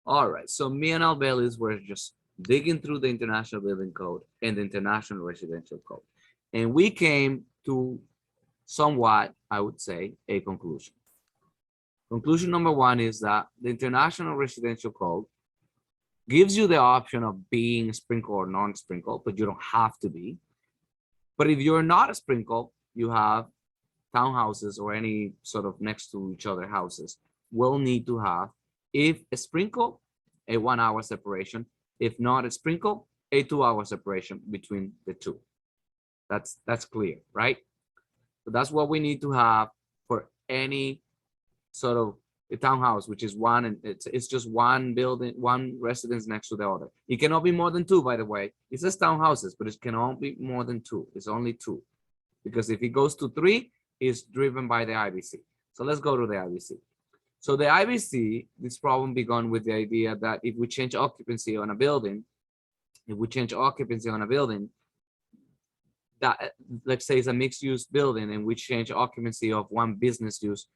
All right, so me and Albelis were just digging through the International Building Code and the International Residential Code. And we came to somewhat, I would say, a conclusion. Conclusion number one is that the International Residential Code gives you the option of being sprinkle or non-sprinkle, but you don't have to be. But if you're not a sprinkle, you have townhouses or any sort of next to each other houses will need to have, if a sprinkle, a 1 hour separation, if not a sprinkle, a 2 hour separation between the two. That's clear, right? So that's what we need to have for any sort of a townhouse, which is one, and it's just one building, one residence next to the other. It cannot be more than two, by the way. It says townhouses, but it cannot be more than two. It's only two, because if it goes to three, it's driven by the IBC. So let's go to the IBC. So the IBC, this problem began with the idea that if we change occupancy on a building, that, let's say it's a mixed use building, and we change occupancy of one business use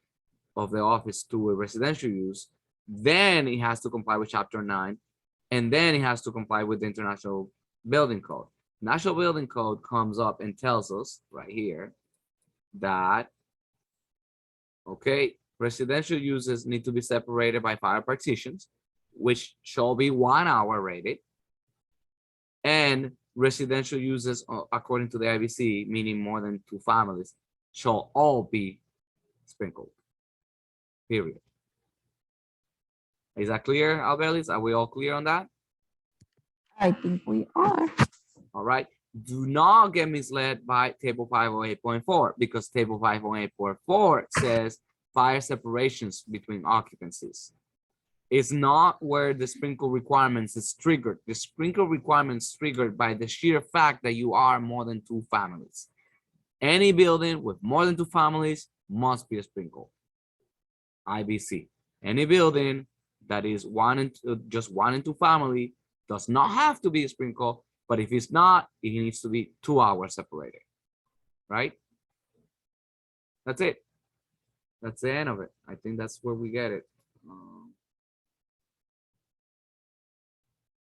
of the office to a residential use, then it has to comply with Chapter 9, and then it has to comply with the International Building Code. National Building Code comes up and tells us right here that, okay, residential uses need to be separated by fire partitions, which shall be 1 hour rated, and residential uses, according to the IBC, meaning more than 2 families, shall all be sprinkled. Period. Is that clear, Albelis? Are we all clear on that? I think we are. All right. Do not get misled by table 508.4, because table 508.4 says fire separations between occupancies. It's not where the sprinkle requirements is triggered. The sprinkle requirements triggered by the sheer fact that you are more than 2 families. Any building with more than 2 families must be a sprinkle. IBC. Any building that is just 1 and 2 family does not have to be a sprinkle, but if it's not, it needs to be 2 hours separated, right? That's it. That's the end of it. I think that's where we get it.